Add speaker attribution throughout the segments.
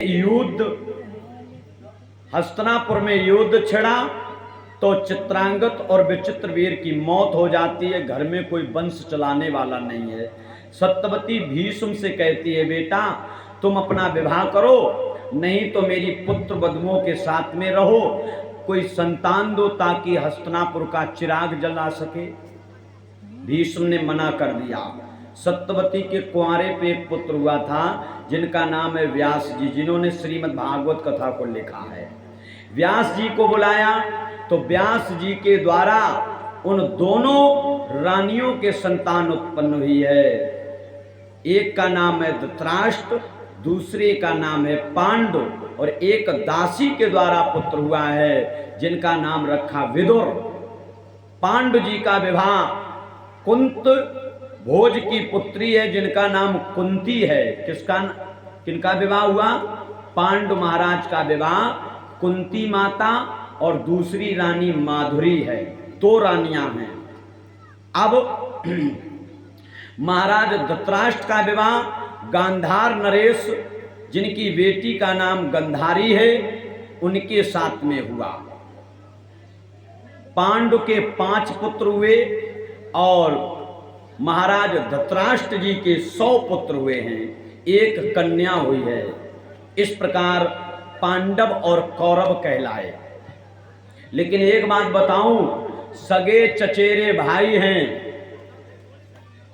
Speaker 1: युद्ध हस्तिनापुर में युद्ध छिड़ा तो चित्रांगत और विचित्र वीर की मौत हो जाती है। घर में कोई वंश चलाने वाला नहीं है। सत्यवती भीष्म से कहती है, बेटा तुम अपना विवाह करो, नहीं तो मेरी पुत्र वधुओं के साथ में रहो, कोई संतान दो ताकि हस्तिनापुर का चिराग जला सके। भीष्म ने मना कर दिया। सत्यवती के कुंवारे पे एक पुत्र हुआ था जिनका नाम है व्यास जी, जिन्होंने श्रीमद् भागवत कथा को लिखा है। व्यास जी को बुलाया तो व्यास जी के द्वारा उन दोनों रानियों के संतान उत्पन्न हुई है। एक का नाम है धृतराष्ट्र, दूसरे का नाम है पांडु, और एक दासी के द्वारा पुत्र हुआ है जिनका नाम रखा विदुर। पांडु जी का विवाह कुंत भोज की पुत्री है जिनका नाम कुंती है। किनका विवाह हुआ? पांडु महाराज का विवाह कुंती माता और दूसरी रानी माधुरी है। दो रानियां हैं। अब महाराज धृतराष्ट्र का विवाह गांधार नरेश, जिनकी बेटी का नाम गंधारी है, उनके साथ में हुआ। पांडु के 5 पुत्र हुए और महाराज धृतराष्ट्र जी के 100 पुत्र हुए हैं, एक कन्या हुई है। इस प्रकार पांडव और कौरव कहलाए। लेकिन एक बात बताऊं, सगे चचेरे भाई हैं,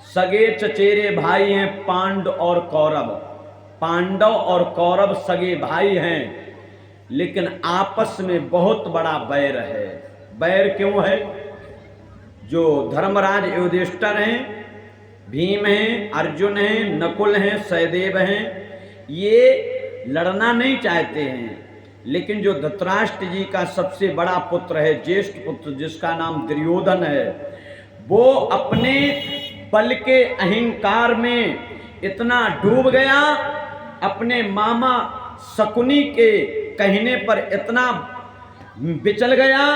Speaker 1: सगे चचेरे भाई हैं पांडव और कौरव। पांडव और कौरव सगे भाई हैं, लेकिन आपस में बहुत बड़ा बैर है। बैर क्यों है? जो धर्मराज युधिष्ठिर हैं, भीम हैं, अर्जुन हैं, नकुल हैं, सहदेव हैं, ये लड़ना नहीं चाहते हैं। लेकिन जो धृतराष्ट्र जी का सबसे बड़ा पुत्र है, ज्येष्ठ पुत्र, जिसका नाम दुर्योधन है, वो अपने बल के अहंकार में इतना डूब गया, अपने मामा शकुनी के कहने पर इतना बिचल गया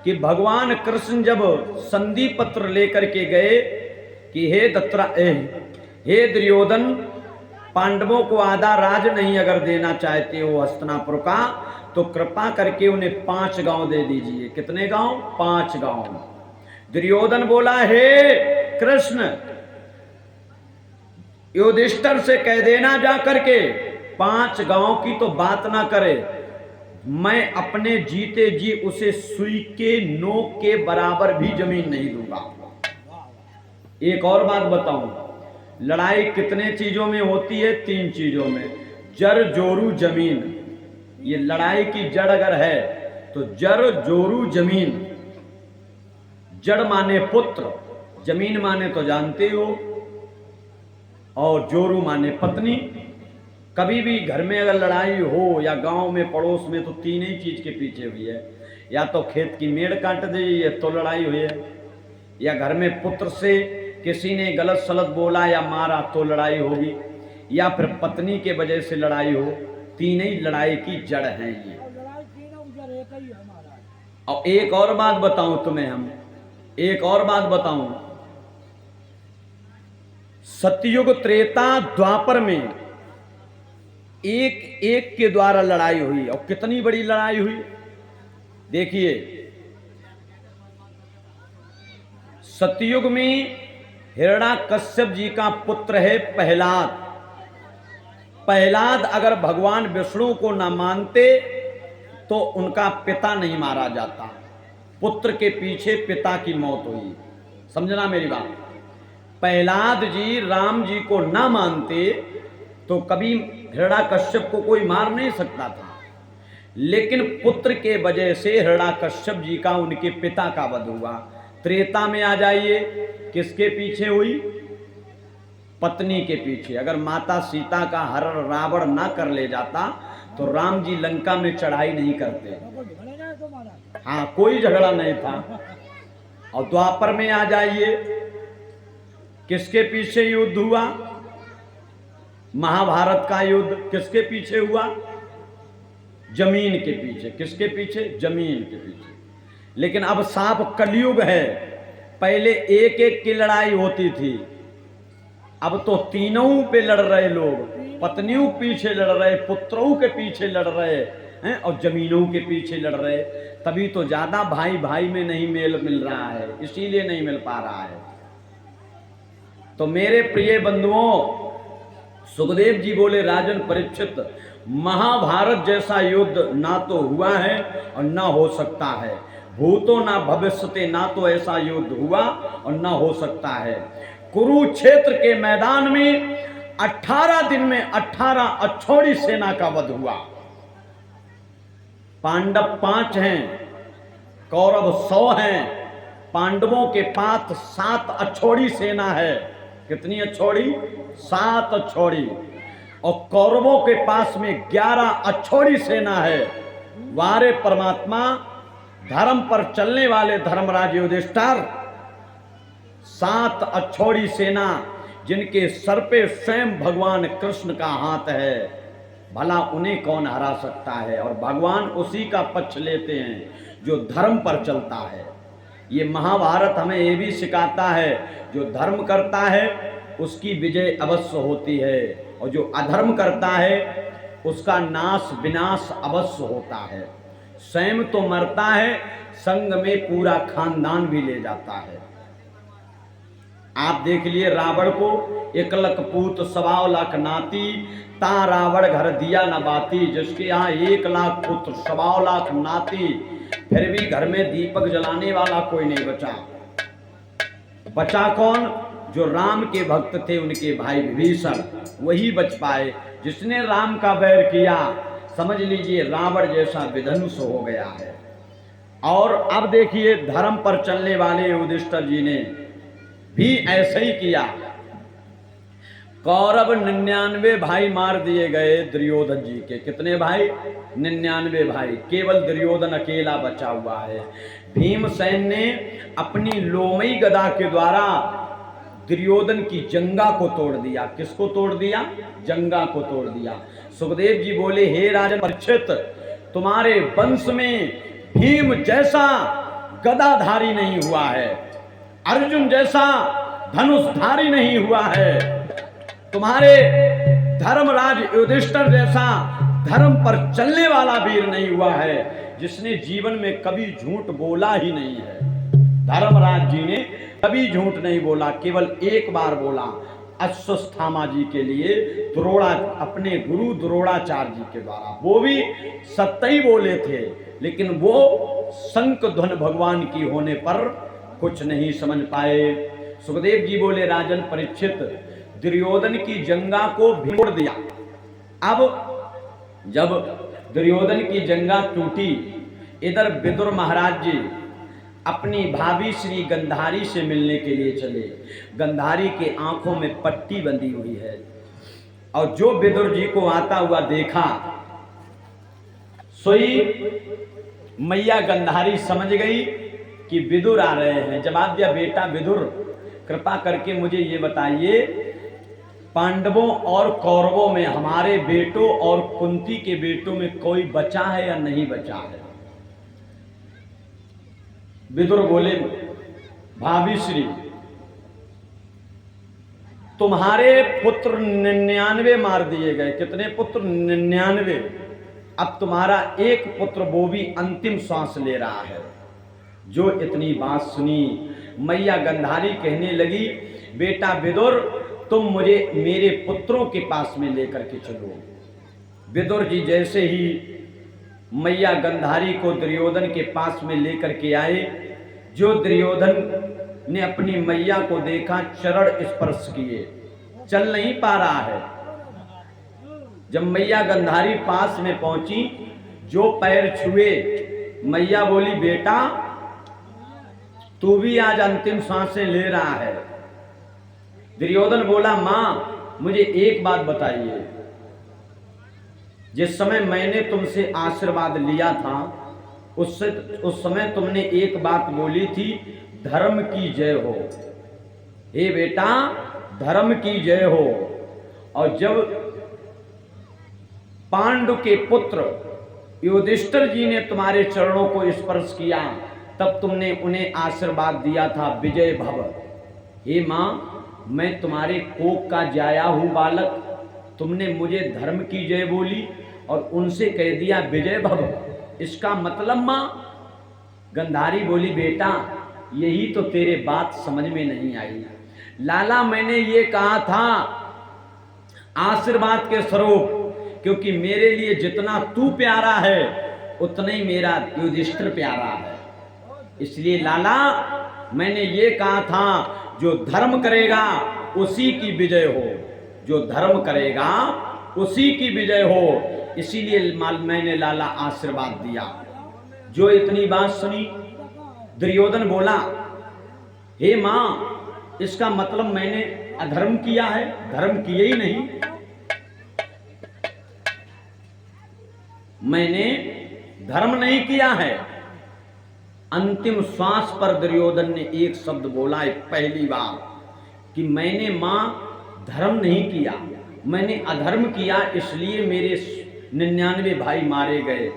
Speaker 1: कि भगवान कृष्ण जब संधि पत्र लेकर के गए कि हे दुर्योधन, पांडवों को आधा राज नहीं अगर देना चाहते हो हस्तिनापुर का, तो कृपा करके उन्हें 5 गांव दे दीजिए। कितने गांव? 5 गांव। दुर्योधन बोला, हे कृष्ण, युधिष्ठिर से कह देना जा करके 5 गांव की तो बात ना करे, मैं अपने जीते जी उसे सुई के नोक के बराबर भी जमीन नहीं दूंगा। एक और बात बताऊं, लड़ाई कितने चीजों में होती है? 3 चीजों में। जड़, जोरू, जमीन। ये लड़ाई की जड़ अगर है तो जड़, जोरू, जमीन। जड़ माने पुत्र, जमीन माने तो जानते हो, और जोरू माने पत्नी। कभी भी घर में अगर लड़ाई हो या गांव में पड़ोस में, तो 3 ही चीज के पीछे हुई है। या तो खेत की मेड़ काट दी है तो लड़ाई हुई है, या घर में पुत्र से किसी ने गलत सलत बोला या मारा तो लड़ाई होगी, या फिर पत्नी के वजह से लड़ाई हो। 3 ही लड़ाई की जड़ है ये। और एक और बात बताऊं तुम्हें, एक और बात बताऊं, सतयुग, त्रेता, द्वापर में एक एक के द्वारा लड़ाई हुई, और कितनी बड़ी लड़ाई हुई देखिए। सतयुग में हिरण्याकश्यप जी का पुत्र है प्रहलाद। प्रहलाद अगर भगवान विष्णु को न मानते तो उनका पिता नहीं मारा जाता। पुत्र के पीछे पिता की मौत हुई। समझना मेरी बात। प्रहलाद जी राम जी को न मानते तो कभी हिरण्याकश्यप को कोई मार नहीं सकता था, लेकिन पुत्र के वजह से हिरण्याकश्यप जी का उनके पिता का वध हुआ। त्रेता में आ जाइए, किसके पीछे हुई? पत्नी के पीछे। अगर माता सीता का हरण रावण ना कर ले जाता तो राम जी लंका में चढ़ाई नहीं करते। हाँ, कोई झगड़ा नहीं था। और द्वापर में आ जाइए, किसके पीछे युद्ध हुआ? महाभारत का युद्ध किसके पीछे हुआ? जमीन के पीछे। किसके पीछे? जमीन के पीछे। लेकिन अब साफ कलयुग है। पहले एक एक की लड़ाई होती थी, अब तो तीनों पे लड़ रहे लोग। पत्नियों के पीछे लड़ रहे, पुत्रों के पीछे लड़ रहे हैं और जमीनों के पीछे लड़ रहे, तभी तो ज्यादा भाई भाई में नहीं मेल मिल रहा है, इसीलिए नहीं मिल पा रहा है। तो मेरे प्रिय बंधुओं, सुखदेव जी बोले राजन परीक्षित, महाभारत जैसा युद्ध ना तो हुआ है और ना हो सकता है, भूतो ना भविष्यते, ना तो ऐसा युद्ध हुआ और ना हो सकता है। कुरुक्षेत्र के मैदान में 18 दिन में 18 अक्षौणी सेना का वध हुआ। पांडव 5 हैं, कौरव 100 हैं, पांडवों के पास 7 अक्षौणी सेना है। कितनी अक्षौणी? 7 अक्षौणी। और कौरवों के पास में 11 अक्षौणी सेना है। वारे परमात्मा, धर्म पर चलने वाले धर्मराज युधिष्ठिर, 7 अक्षौणी सेना जिनके सर पे स्वयं भगवान कृष्ण का हाथ है, भला उन्हें कौन हरा सकता है? और भगवान उसी का पक्ष लेते हैं जो धर्म पर चलता है। ये महाभारत हमें ये भी सिखाता है, जो धर्म करता है उसकी विजय अवश्य होती है, और जो अधर्म करता है उसका नाश विनाश अवश्य होता है। स्वयं तो मरता है, संग में पूरा खानदान भी ले जाता है। आप देख लिए रावण को, 1 लख पूत 1.25 लाख नाती, ता रावण घर दिया न बाती। जिसके यहाँ 1 लाख पुत्र 1.25 लाख नाती, फिर भी घर में दीपक जलाने वाला कोई नहीं बचा। बचा कौन? जो राम के भक्त थे, उनके भाई विभीषण, वही बच पाए। जिसने राम का बैर किया, समझ लीजिए रावण जैसा विध्वंस हो गया है। और अब देखिए, धर्म पर चलने वाले युधिष्ठिर जी ने भी ऐसे ही किया। कौरव 99 भाई मार दिए गए दुर्योधन जी के। कितने भाई? 99 भाई। केवल दुर्योधन अकेला बचा हुआ है। भीमसेन ने अपनी लोमई गदा के द्वारा दुर्योधन की जंगा को तोड़ दिया। किसको तोड़ दिया? जंगा को तोड़ दिया। सुखदेव जी बोले, हे राजन परीक्षित, तुम्हारे वंश में भीम जैसा गदाधारी नहीं हुआ है, अर्जुन जैसा धनुषधारी नहीं हुआ है, तुम्हारे धर्मराज युधिष्ठिर जैसा धर्म पर चलने वाला वीर नहीं हुआ है, जिसने जीवन में कभी झूठ बोला ही नहीं है। धर्मराज जी ने कभी झूठ नहीं बोला, केवल एक बार बोला, अश्वत्थामा जी के लिए, अपने गुरु द्रोणाचार्य जी के द्वारा। वो भी सत्य ही बोले थे, लेकिन वो शंखध्वनि भगवान की होने पर कुछ नहीं समझ पाए। सुखदेव जी बोले, राजन परीक्षित, दुर्योधन की जंगा को भिगोड़ दिया। अब जब दुर्योधन की जंगा टूटी, इधर विदुर महाराज जी अपनी भाभी श्री गंधारी से मिलने के लिए चले। गंधारी के आंखों में पट्टी बंधी हुई है, और जो विदुर जी को आता हुआ देखा, सोई मैया गंधारी समझ गई कि विदुर आ रहे हैं। जवाब दिया, बेटा विदुर, कृपा करके मुझे ये बताइए, पांडवों और कौरवों में हमारे बेटों और कुंती के बेटों में कोई बचा है या नहीं बचा है? विदुर बोले, भाभी श्री, तुम्हारे पुत्र 99 मार दिए गए। कितने पुत्र? 99। अब तुम्हारा एक पुत्र, वो भी अंतिम सांस ले रहा है। जो इतनी बात सुनी, मैया गंधारी कहने लगी, बेटा विदुर, तुम मुझे मेरे पुत्रों के पास में लेकर के चलो। विदुर जी जैसे ही मैया गंधारी को दुर्योधन के पास में लेकर के आए, जो दुर्योधन ने अपनी मैया को देखा, चरण स्पर्श किए, चल नहीं पा रहा है। जब मैया गंधारी पास में पहुंची, जो पैर छुए, मैया बोली, बेटा तू भी आज अंतिम सांसें ले रहा है। दुर्योधन बोला, मां मुझे एक बात बताइए, जिस समय मैंने तुमसे आशीर्वाद लिया था, उस समय तुमने एक बात बोली थी, धर्म की जय हो। हे बेटा, धर्म की जय हो। और जब पांडु के पुत्र युधिष्ठिर जी ने तुम्हारे चरणों को स्पर्श किया, तब तुमने उन्हें आशीर्वाद दिया था, विजय भव। हे मां, मैं तुम्हारे कोख का जाया हूं बालक, तुमने मुझे धर्म की जय बोली और उनसे कह दिया विजय भव, इसका मतलब मां? गंधारी बोली बेटा यही तो तेरे बात समझ में नहीं आई। लाला मैंने ये कहा था आशीर्वाद के स्वरूप, क्योंकि मेरे लिए जितना तू प्यारा है उतना ही मेरा युधिष्ठिर प्यारा है। इसलिए लाला मैंने ये कहा था जो धर्म करेगा उसी की विजय हो, जो धर्म करेगा उसी की विजय हो। इसीलिए मैंने लाला आशीर्वाद दिया। जो इतनी बात सुनी दुर्योधन बोला हे मां इसका मतलब मैंने अधर्म किया है? धर्म किए ही नहीं, मैंने धर्म नहीं किया है। अंतिम श्वास पर दुर्योधन ने एक शब्द बोला, एक पहली बार, कि मैंने मां धर्म नहीं किया, मैंने अधर्म किया, इसलिए मेरे 99 भाई मारे गए।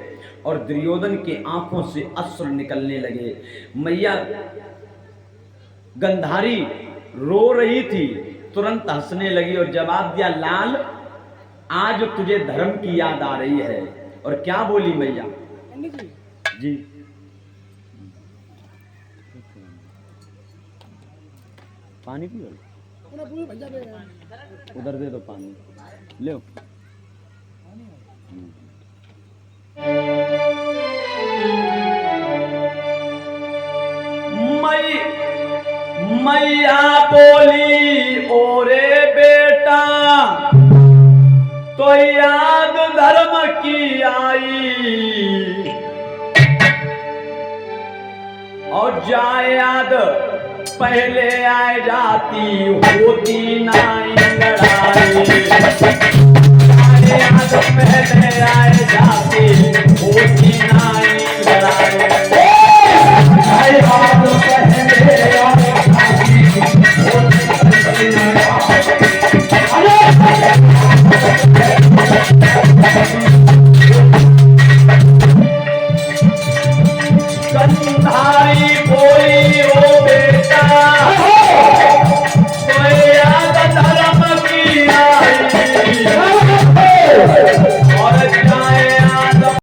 Speaker 1: और दुर्योधन के आंखों से अश्रु निकलने लगे। मैया गंधारी रो रही थी, तुरंत हंसने लगी और जवाब दिया लाल आज तुझे धर्म की याद आ रही है। और क्या बोली मैया जी? पानी पियो, उधर दे दो पानी, ले मैया बोली ओरे बेटा तो याद धर्म की आई, और जाए याद पहले आए जाती होती ना लड़ाई, जाए याद पहले आए